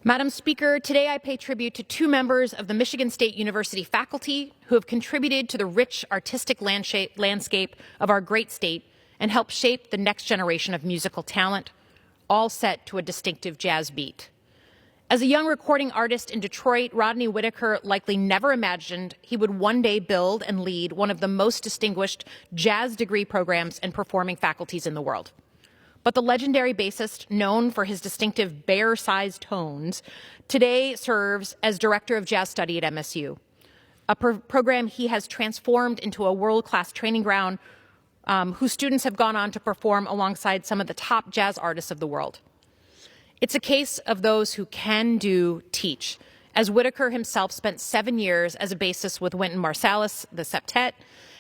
Madam Speaker, today I pay tribute to two members of the Michigan State University faculty who have contributed to the rich artistic landscape of our great state and helped shape the next generation of musical talent, all set to a distinctive jazz beat. As a young recording artist in Detroit, Rodney Whitaker likely never imagined he would one day build and lead one of the most distinguished jazz degree programs and performing faculties in the world. But the legendary bassist, known for his distinctive bear-sized tones, today serves as director of jazz study at MSU, a program he has transformed into a world-class training ground whose students have gone on to perform alongside some of the top jazz artists of the world. It's a case of those who can do teach, as Whitaker himself spent 7 years as a bassist with Wynton Marsalis, the Septet,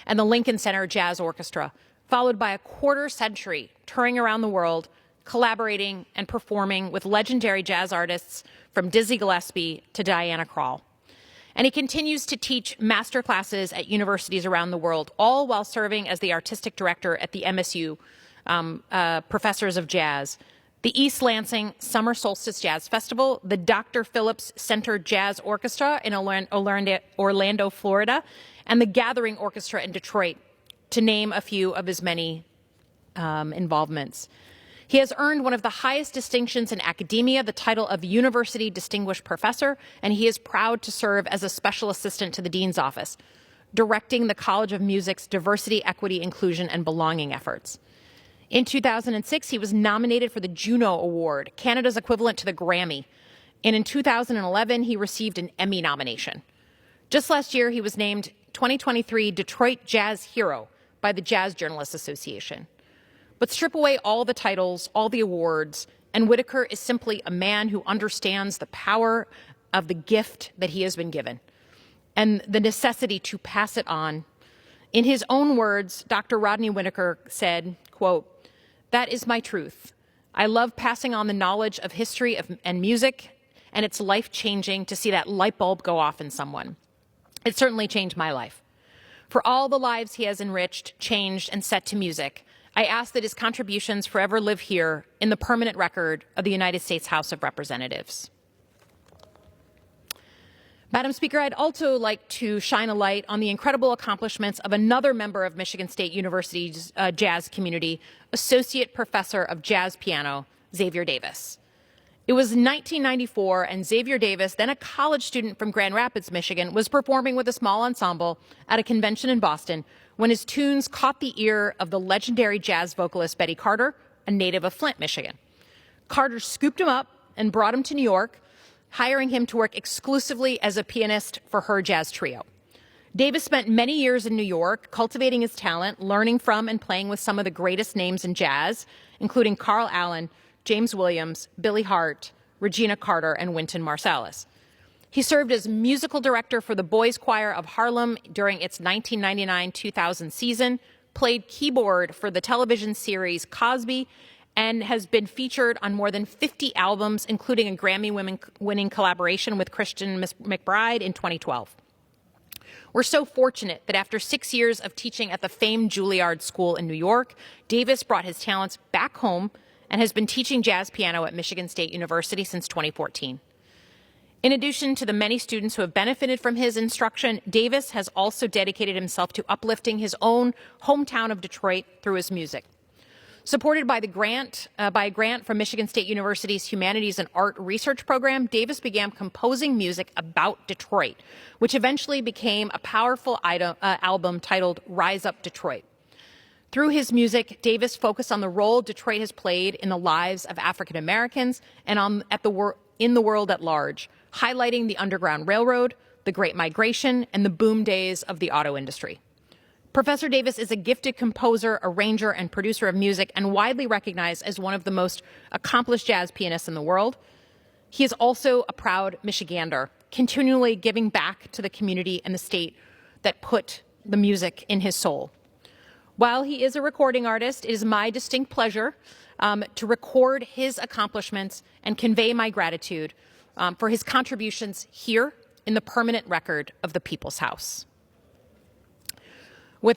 and the Lincoln Center Jazz Orchestra, followed by a quarter-century touring around the world, collaborating and performing with legendary jazz artists from Dizzy Gillespie to Diana Krall. And he continues to teach master classes at universities around the world, all while serving as the artistic director at the MSU Professors of Jazz, the East Lansing Summer Solstice Jazz Festival, the Dr. Phillips Center Jazz Orchestra in Orlando, Florida, and the Gathering Orchestra in Detroit, to name a few of his many involvements. He has earned one of the highest distinctions in academia, the title of University Distinguished Professor, and he is proud to serve as a special assistant to the Dean's Office, directing the College of Music's diversity, equity, inclusion, and belonging efforts. In 2006, he was nominated for the Juno Award, Canada's equivalent to the Grammy, and in 2011, he received an Emmy nomination. Just last year, he was named 2023 Detroit Jazz Hero by the Jazz Journalists Association. But strip away all the titles, all the awards, and Whitaker is simply a man who understands the power of the gift that he has been given and the necessity to pass it on. In his own words, Dr. Rodney Whitaker said, quote, "That is my truth. I love passing on the knowledge of history and music, and it's life-changing to see that light bulb go off in someone. It certainly changed my life. For all the lives he has enriched, changed, and set to music, I ask that his contributions forever live here in the permanent record of the United States House of Representatives." Madam Speaker, I'd also like to shine a light on the incredible accomplishments of another member of Michigan State University's jazz community, Associate Professor of Jazz Piano, Xavier Davis. It was 1994, and Xavier Davis, then a college student from Grand Rapids, Michigan, was performing with a small ensemble at a convention in Boston when his tunes caught the ear of the legendary jazz vocalist Betty Carter, a native of Flint, Michigan. Carter scooped him up and brought him to New York, hiring him to work exclusively as a pianist for her jazz trio. Davis spent many years in New York, cultivating his talent, learning from and playing with some of the greatest names in jazz, including Carl Allen, James Williams, Billy Hart, Regina Carter, and Wynton Marsalis. He served as musical director for the Boys Choir of Harlem during its 1999-2000 season, played keyboard for the television series Cosby, and has been featured on more than 50 albums, including a Grammy-winning collaboration with Christian McBride in 2012. We're so fortunate that after 6 years of teaching at the famed Juilliard School in New York, Davis brought his talents back home and has been teaching jazz piano at Michigan State University since 2014. In addition to the many students who have benefited from his instruction, Davis has also dedicated himself to uplifting his own hometown of Detroit through his music. Supported by a grant from Michigan State University's Humanities and Art Research Program, Davis began composing music about Detroit, which eventually became a powerful album titled Rise Up Detroit. Through his music, Davis focused on the role Detroit has played in the lives of African Americans and in the world at large, highlighting the Underground Railroad, the Great Migration, and the boom days of the auto industry. Professor Davis is a gifted composer, arranger, and producer of music, and widely recognized as one of the most accomplished jazz pianists in the world. He is also a proud Michigander, continually giving back to the community and the state that put the music in his soul. While he is a recording artist, it is my distinct pleasure to record his accomplishments and convey my gratitude for his contributions here in the permanent record of the People's House.